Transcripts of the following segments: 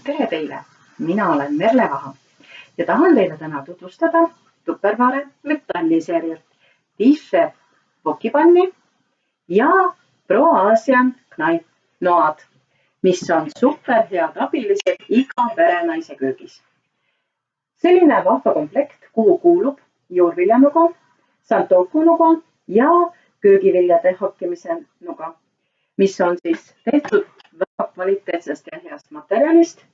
Tere teile! Mina olen Merle Vaha ja tahan teile täna tutvustada Tupperware metalliseerialt T-Chef vokipanni ja Pro Asian Knife noad, mis on superhead abilised iga perenaise köögis. Selline vahva komplekt, kuhu kuulub juurviljanuga, santokunuga ja köögiviljade hakkimise nuga, mis on siis tehtud väga kvaliteetsest ja heast materjalist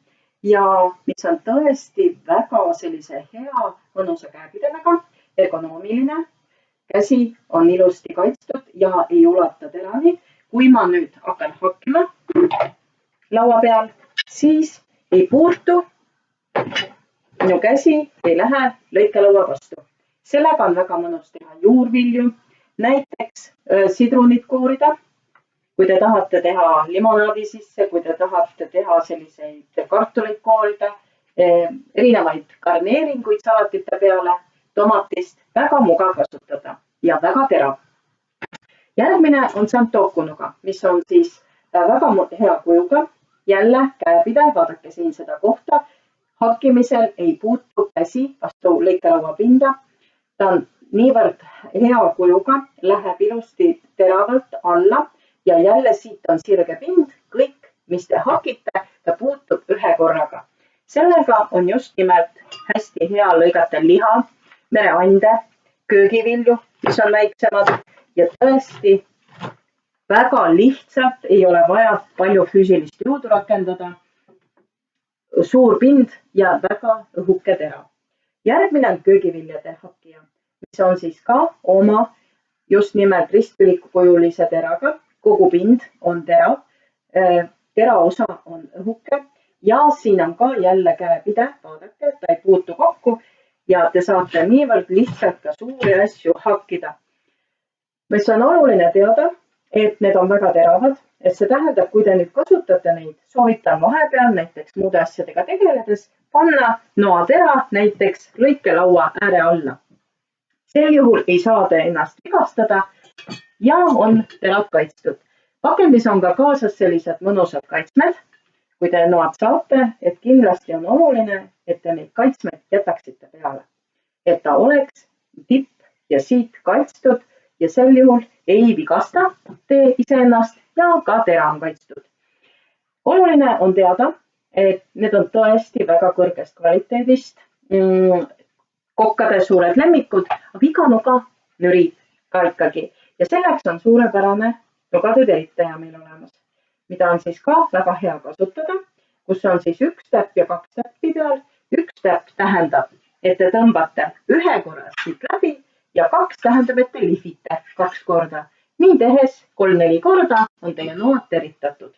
ja mis on tõesti väga sellise hea mõnusa käepidemega, ergonoomiline. Käsi on ilusti kaitstud ja ei ulata terani. Kui ma nüüd hakkan hakkima laua peal, siis ei puutu, minu käsi ei lähe lõikelaua vastu. Sellega on väga mõnus teha juurvilju, näiteks sidrunit koorida. Kui te tahate teha limonaadi sisse, kui te tahate teha selliseid kartuleid koorida, erinevaid garneeringuid salatite peale, tomatist, väga mugav kasutada ja väga terav. Järgmine on santokunuga, mis on siis väga hea kujuga. Jälle käepide, vaadake siin seda kohta. Hakkimisel ei puutu käsi vastu lõikelaua pinda. Ta on niivõrd hea kujuga, läheb ilusti teravalt alla. Ja jälle siit on sirge pind, kõik, mis te hakite, ta puutub ühe korraga. Sellega on just nimelt hästi hea lõigata liha, mereande, köögivilju, mis on väiksemad ja tõesti väga lihtsalt ei ole vaja palju füüsilist jõudu rakendada. Suur pind ja väga õhuke terav. Järgmine on köögiviljade hakkija, mis on siis ka oma just nimelt ristpülikukujulise teraga. Kogu pind on terav, teraosa on õhuke ja siin on ka jälle käepide, vaadake, ta ei puutu kokku ja te saate niivõrd lihtsalt ka suuri asju hakkida. Mis on oluline teada, et need on väga teravad, et see tähendab, kui te nüüd kasutate neid, soovitan vahepeal näiteks muude asjadega tegeledes, panna noatera näiteks lõikelaua ääre alla. Sel juhul ei saa te ennast vigastada ja on terad kaitstud. Pakendis on ka kaasas sellised mõnusad kaitsmed, kui te noad saate, et kindlasti on oluline, et te neid kaitsmed jätaksite peale. Et ta oleks tipp ja siit kaitstud ja sel juhul ei vigasta te iseennast ja ka tera on kaitstud. Oluline on teada, et need on tõesti väga kõrgest kvaliteedist. Kokkade suured lemmikud, aga iga nuga nürib ka ikkagi. Ja selleks on suurepärane nugade teritaja meil olemas, mida on siis ka väga hea kasutada, kus on siis üks täpp ja kaks täppi peal. Üks täpp tähendab, et te tõmbate ühe korra siit läbi ja kaks tähendab, et te lihvite 2 korda. Nii tehes 3-4 korda on teie noad teritatud.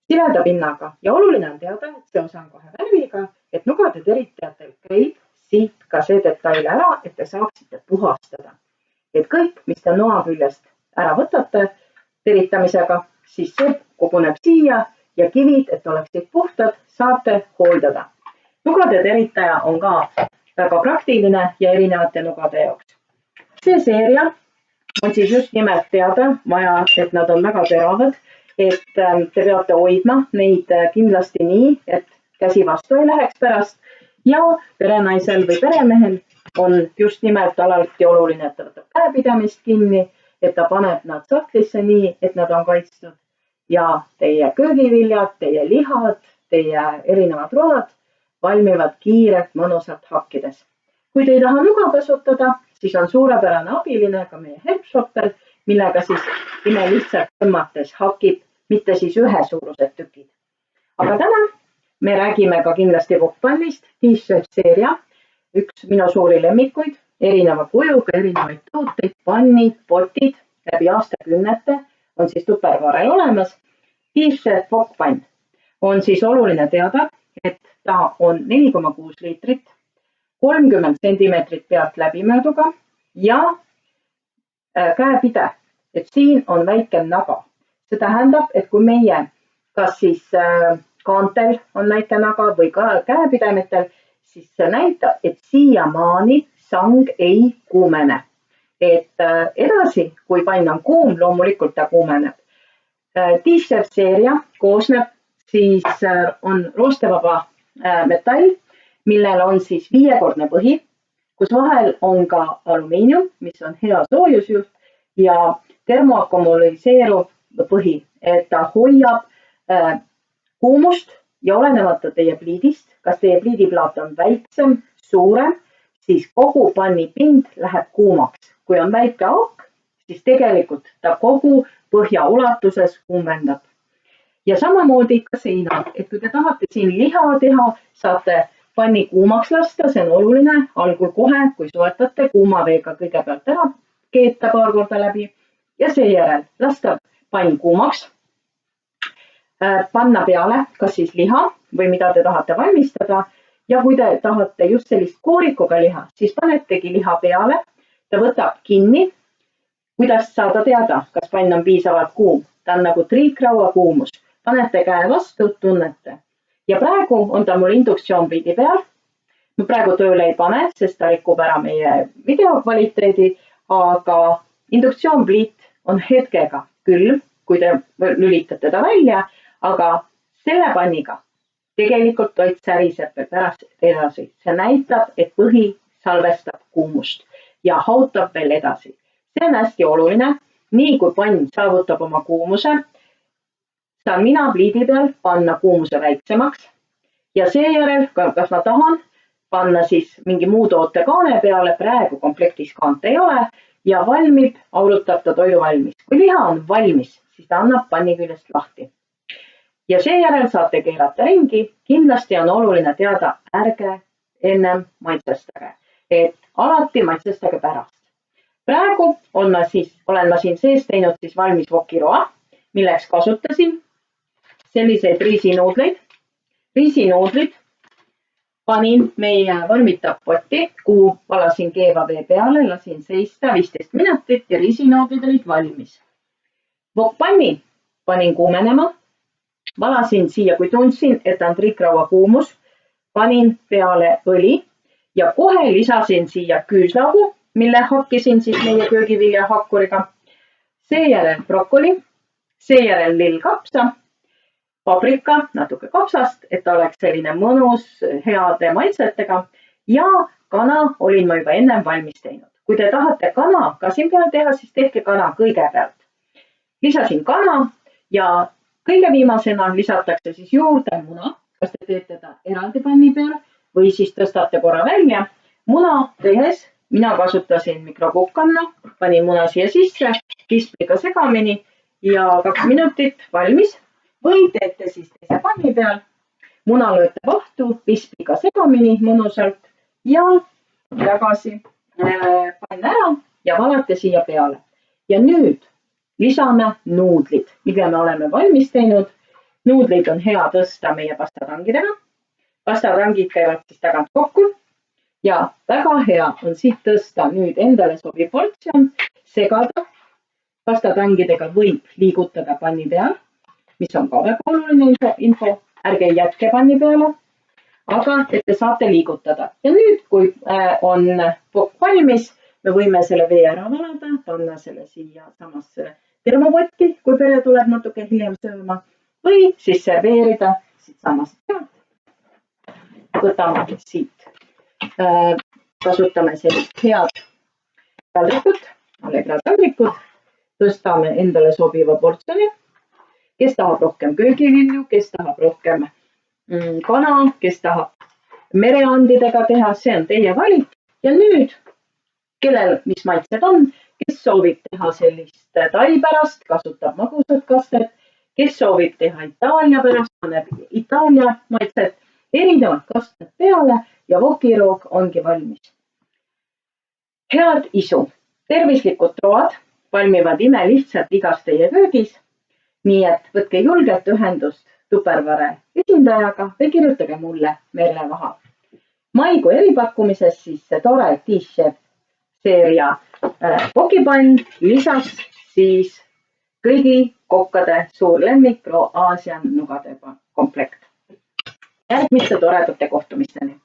Sileda pinnaga ja oluline on teada, et see osa on kohe värviga, et nugade teritajatel käib siit ka see detail ära, et te saaksite puhastada. Et kõik, mis te noa küljest ära võtate teritamisega, siis see koguneb siia ja kivid, et oleksid puhtad, saate hooldada. Nugade teritaja on ka väga praktiline ja erinevate nugade jaoks. See seeria on siis just nimelt teada vaja, et nad on väga teravad, et te peate hoidma neid kindlasti nii, et käsi vastu ei läheks pärast ja perenaisel või peremehel on just nimelt alati oluline, et ta võtab käepidamist kinni, et ta paneb nad sahtlisse nii, et nad on kaitstud ja teie köögiviljad, teie lihad, teie erinevad road valmivad kiirelt mõnusalt hakkides. Kui te ei taha nuga kasutada, siis on suurepärane abiline ka meie herbshopper, millega siis lihtsalt tõmmates hakib, mitte siis ühesuurused tükid. Aga täna me räägime ka kindlasti vokkpannist, T-Chef seeria. Üks minu suuri lemmikuid, erineva kujuga, erinevaid tooteid, pannid, potid läbi aastakümnete on siis Tupperwarel olemas. T-Chef vokkpann on siis oluline teada, et ta on 4,6 liitrit, 30 centimeetrit pealt läbimööduga ja käepide, et siin on väike naga. See tähendab, et kui meie kas siis kaantel on väike naga või ka käepidemetel, siis see näitab, et siiamaani sang ei kuumene. Et edasi, kui pann on kuum, loomulikult ta kuumeneb. T-Chef seeria koosneb siis on roostevaba metall, millel on siis 5-kordne põhi, kus vahel on ka alumiinium, mis on hea soojusjuht ja termoakumuliseeruv põhi, et ta hoiab kuumust ja olenemata teie pliidist, kas teie pliidiplaat on väiksem, suurem, siis kogu panni pind läheb kuumaks. Kui on väike auk, siis tegelikult ta kogu põhja ulatuses kuumendab. Ja samamoodi ka seinad, et kui te tahate siin liha teha, saate panni kuumaks lasta, see on oluline, algul kohe, kui soetate kuuma veega kõigepealt ära keeta paar korda läbi ja seejärel lasta pann kuumaks, panna peale kas siis liha või mida te tahate valmistada ja kui te tahate just sellist koorikuga liha, siis panetegi liha peale, ta võtab kinni. Kuidas saada teada, kas pann on piisavalt kuum? Ta on nagu triikraua kuumus. Panete käe vastu, tunnete. Ja praegu on ta mul induktsioonpliidi peal. Ma praegu tööle ei pane, sest ta rikub ära meie videokvaliteedi, aga induktsioonpliit on hetkega külm, kui te lülitate ta välja, aga selle panniga tegelikult toit säriseb pärast edasi. See näitab, et põhi salvestab kuumust ja hautab veel edasi. See on hästi oluline. Nii kui pann saavutab oma kuumuse, saan mina pliidi peal panna kuumuse väiksemaks ja seejärel, kas ma tahan panna siis mingi muu toote kaane peale, praegu komplektis kaant ei ole ja valmib, aurutab ta toidu valmis. Kui liha on valmis, siis ta annab panni küljest lahti. Ja seejärel saate keerata ringi. Kindlasti on oluline teada, ärge ennem maitsestage, et alati maitsestage pärast. Praegu olen ma siin sees teinud siis valmis wokiroa, milleks kasutasin selliseid riisinuudleid. Riisinuudlid panin meie vormitabpotti, kuhu valasin keeva vee peale, lasin seista 15 minutit ja riisinuudlid olid valmis. Wokpanni panin kuumenema, valasin siia, kui tundsin, et on triikraua kuumus, panin peale õli ja kohe lisasin siia küüslaugu, mille hakkisin siis meie köögiviljahakkuriga. Seejärel brokoli, seejärel lillkapsa, paprika, natuke kapsast, et ta oleks selline mõnus, heade maitsetega ja kana olin ma juba ennem valmis teinud. Kui te tahate kana ka siin peal teha, siis tehke kana kõigepealt. Lisasin kana ja kõige viimasena lisatakse siis juurde muna, kas te teete ta eraldi panni peal või siis tõstate korra välja. Muna tehes mina kasutasin mikrokukkanna, panin muna siia sisse, vispliga segamini ja 2 minutit valmis. Või teete siis teise panni peal, muna lööte vahtu, vispliga segamini mõnusalt ja tagasi pann ära ja valate siia peale. Ja nüüd lisame nuudlid, mille me oleme valmis teinud. Nuudlid on hea tõsta meie pastatangidega. Pastatangid käivad siis tagant kokku ja väga hea on siit tõsta nüüd endale sobiv portsjon, segada. Pastatangidega võib liigutada panni peal, mis on ka väga oluline info. Ärge jätke panni peale, aga et te saate liigutada. Ja nüüd, kui on wok valmis, me võime selle vee ära valada, panna selle siia samasse termopotti, kui pere tuleb natuke hiljem sööma või siis serveerida siit samast pealt. Võtame siit, kasutame sellist head taldrikut, taldrikut, tõstame endale sobiva portsjoni. Kes tahab rohkem köögivilju, kes tahab rohkem kana, kes tahab mereandidega teha, see on teie valik. Ja nüüd, kellel mis maitsed on, kes soovib teha sellist taipärast, kasutab magusat kastet, kes soovib teha Itaalia pärast, paneb Itaalia maitset, erinevad kastmed peale ja wokiroog ongi valmis. Head isu, tervislikud toad valmivad imelihtsalt igas teie köögis. Nii et võtke julgelt ühendust Tupperware esindajaga või kirjutage mulle Merle Vaha. Maikuu eripakkumises siis see tore T-Chef seeria wokipann, lisaks siis kõigi kokkade suur lemmik Pro Asian nugade komplekt. Järgmiste toredate kohtumisteni!